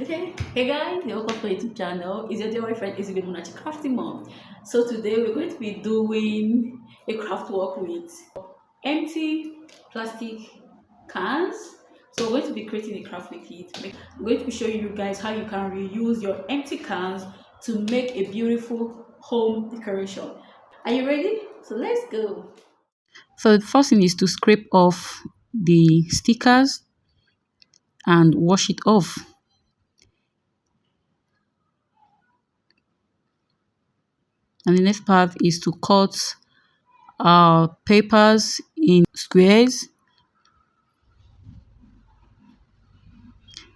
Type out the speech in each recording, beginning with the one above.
Okay, hey guys, welcome to my YouTube channel. It's your dear friend Izzy Munachi Crafting Mom. So today we're going to be doing a craft work with empty plastic cans. So we're going to be creating a craft with it. I'm going to be showing you guys how you can reuse your empty cans to make a beautiful home decoration. Are you ready? So let's go. So the first thing is to scrape off the stickers and wash it off. And the next part is to cut our papers in squares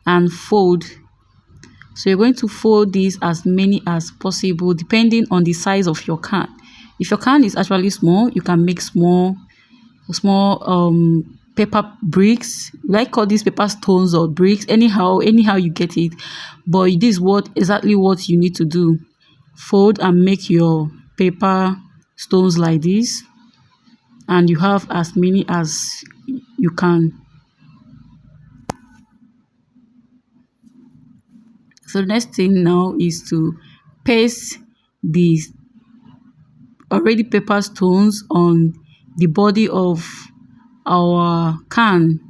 and fold. So you're going to fold these as many as possible depending on the size of your can. If your can is actually small, you can make small paper bricks. Like call these paper stones or bricks, anyhow you get it. But this is exactly what you need to do. Fold and make your paper stones like this, and you have as many as you can. So the next thing now is to paste the already paper stones on the body of our can.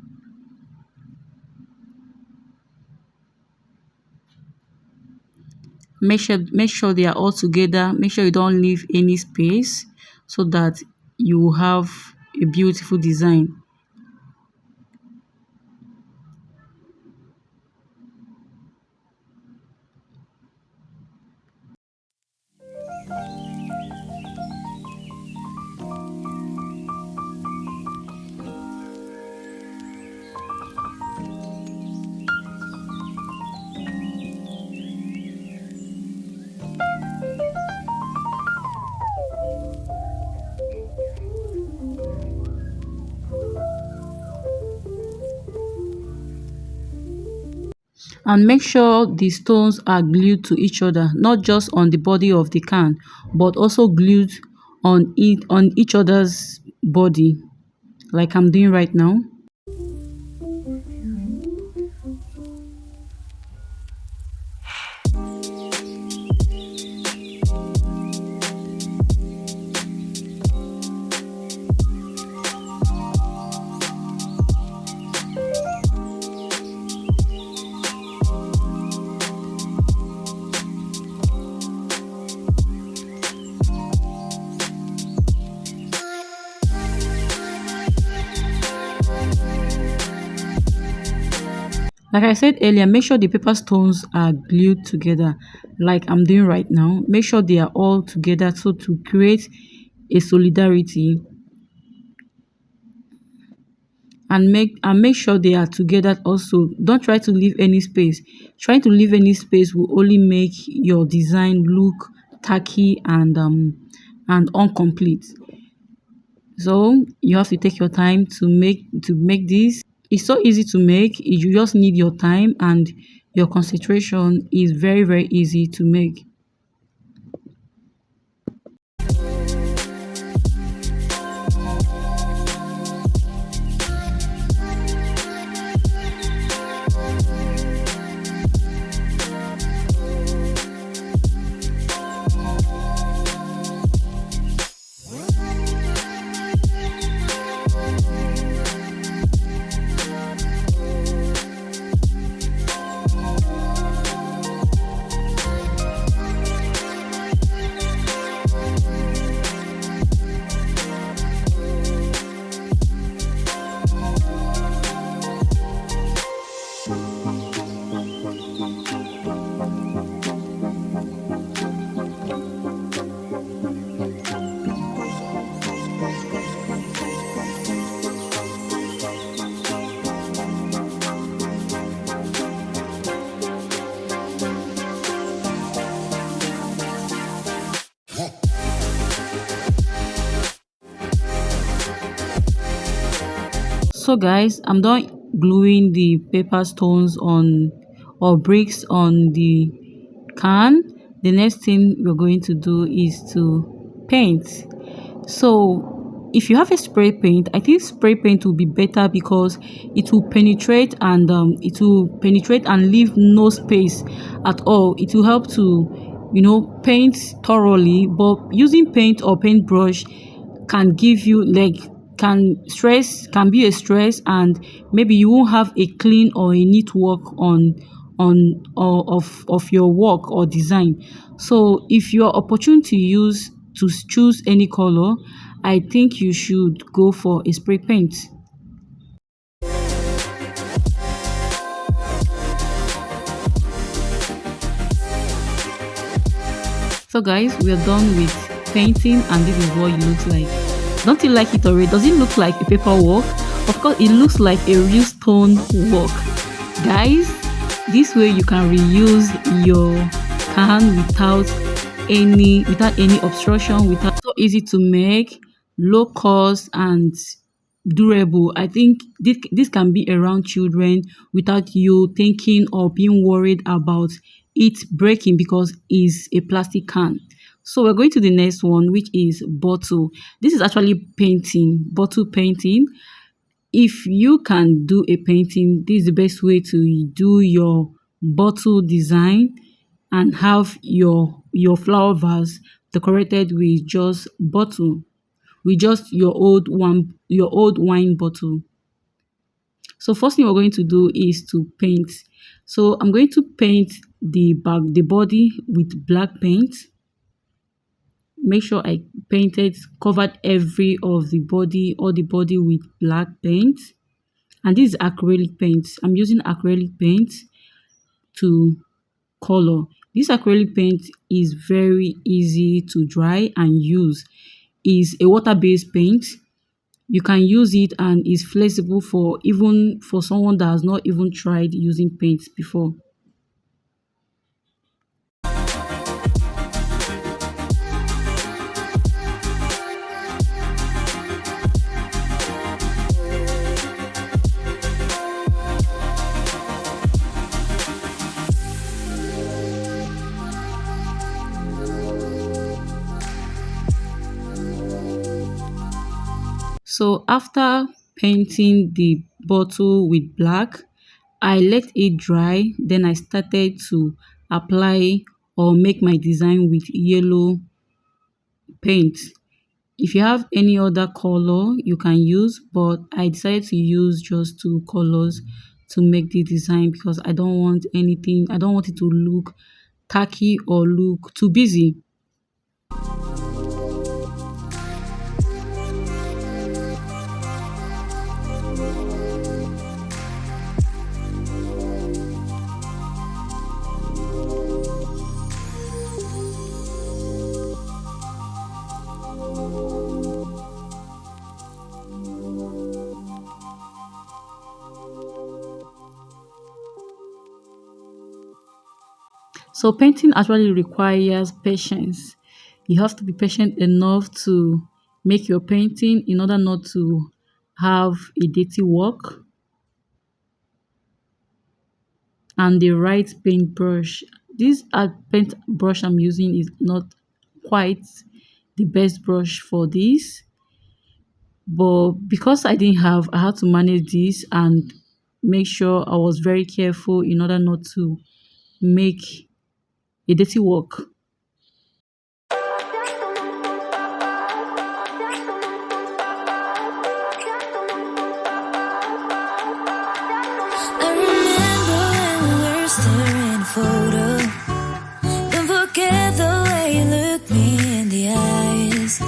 Make sure they are all together. Make sure you don't leave any space so that you have a beautiful design. And make sure the stones are glued to each other, not just on the body of the can, but also glued on each other's body, like I'm doing right now. Like I said earlier, make sure the paper stones are glued together, like I'm doing right now. Make sure they are all together so to create a solidarity, and make sure they are together also. Don't try to leave any space. Trying to leave any space will only make your design look tacky and incomplete. So you have to take your time to make this. It's so easy to make. You just need your time, and your concentration is very easy to make. So guys, I'm done gluing the paper stones on or bricks on the can. The next thing we're going to do is to paint. So if you have a spray paint, I think spray paint will be better because it will penetrate and leave no space at all. It will help to, paint thoroughly. But using paint or paintbrush can give you like can be a stress, and maybe you won't have a clean or a neat work on or of your work or design. So if you are opportune to choose any color, I think you should go for a spray paint. So guys, we are done with painting, and this is what it looks like. Don't you like it already? Does it look like a paperwork? Of course, it looks like a real stone work. Guys, this way you can reuse your can without any obstruction, without so easy to make, low cost and durable. I think this can be around children without you thinking or being worried about it breaking because it's a plastic can. So we're going to the next one, which is bottle. This is actually painting, bottle painting. If you can do a painting, this is the best way to do your bottle design and have your flower vase decorated with just bottle, with just your old wine bottle. So first thing we're going to do is to paint. So I'm going to paint the body with black paint. Make sure I covered every of the body, all the body with black paint. And this is acrylic paint. I'm using acrylic paint to color. This acrylic paint is very easy to dry and use. It's a water-based paint. You can use it and it's flexible for someone that has not even tried using paints before. So after painting the bottle with black, I let it dry. Then I started to apply or make my design with yellow paint. If you have any other color, you can use, but I decided to use just two colors to make the design because I don't want it to look tacky or look too busy. So painting actually requires patience. You have to be patient enough to make your painting in order not to have a dirty work, and the right paintbrush. This paint brush I'm using is not quite the best brush for this, but because I had to manage this and make sure I was very careful in order not to make a dirty work. I remember when we were staring a photo. Don't forget the way you look me in the eyes.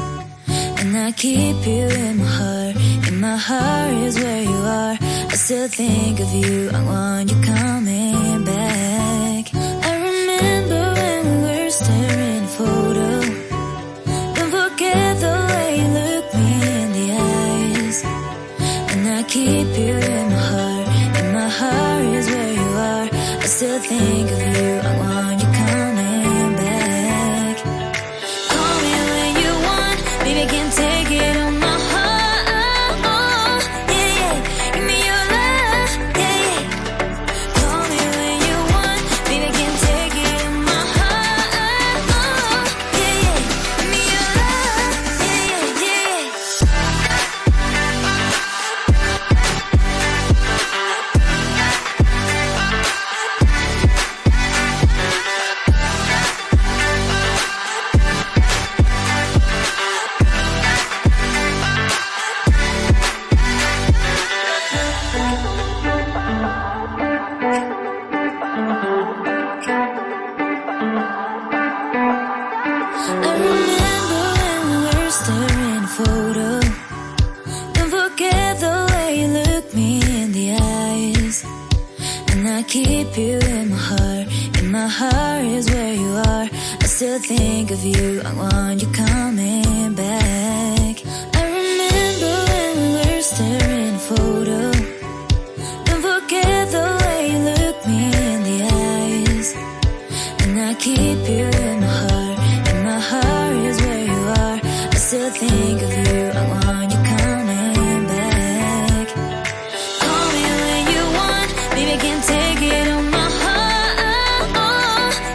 And I keep you in my heart. In my heart is where you are. I still think of you. I want you coming back. I remember when we were staring a photo. Don't forget the way you look me in the eyes. And I keep you in my heart. My heart is where you are. I still think of you. I want you coming back. Call me when you want. Baby, I can't take it on my heart. Yeah, yeah. Give me your love. Yeah, yeah. Call me when you want. Baby, I can't take it on my heart. Yeah, yeah. Give me your love. Yeah, yeah, yeah. keep you in my heart. In my heart is where you are. I still think of you. I want you coming back. I remember when we were staring a photo. Don't forget the way you look me in the eyes. And I keep you in my heart. In my heart is where you are. I still think of you. I want you coming back. Call me when you want. Baby, I can't take it on my heart.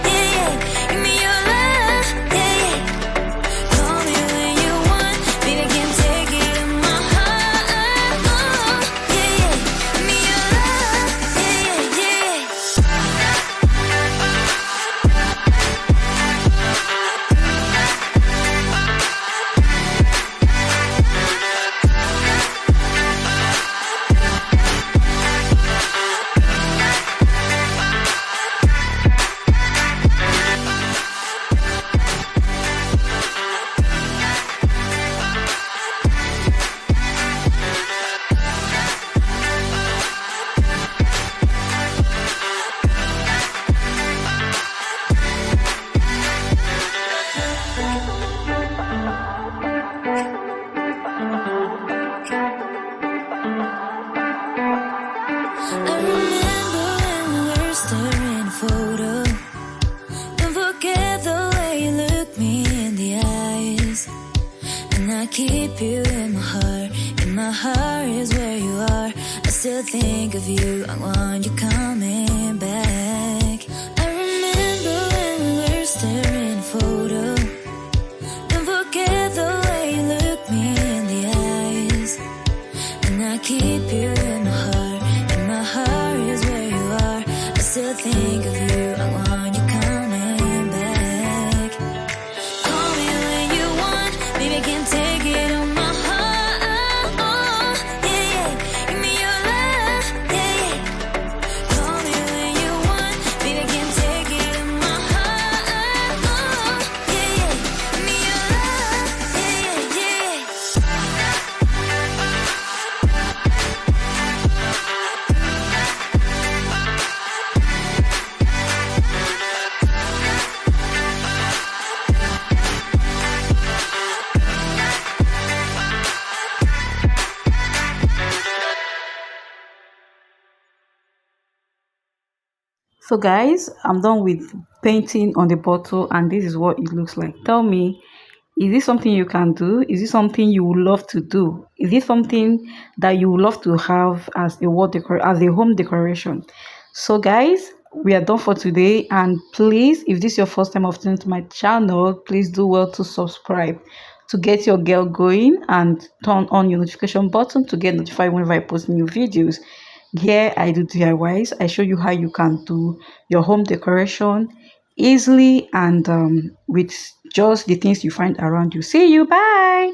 Yeah, yeah. Give me your love. Yeah, yeah. Call me when you want. Baby, I can't take it on my heart. Yeah, yeah. Give me your love. Yeah, yeah, yeah. I remember when we were staring a photo. Don't forget the way you look me in the eyes. And I keep you in my heart. In my heart is where you are. I still think of you. I want you coming back. I remember when we were staring a photo. Don't forget the way you look me in the eyes. And I keep you in my heart. In my heart is where you are. I still think of you. I want you coming back. Call me when you want. Baby, I can't take it on my heart. Yeah, yeah. Give me your love. Yeah, yeah. Call me when you want. Baby, I can't take it on my heart. Yeah, yeah. Give me your love. Yeah, yeah, yeah. So guys, I'm done with painting on the bottle and this is what it looks like. Tell me, is this something you can do? Is this something you would love to do? Is this something that you would love to have as a as a home decoration? So guys, we are done for today, and please, if this is your first time of tuning to my channel, please do well to subscribe to get your girl going and turn on your notification button to get notified whenever I post new videos. Here I do DIYs. I show you how you can do your home decoration easily and with just the things you find around you. See you. Bye.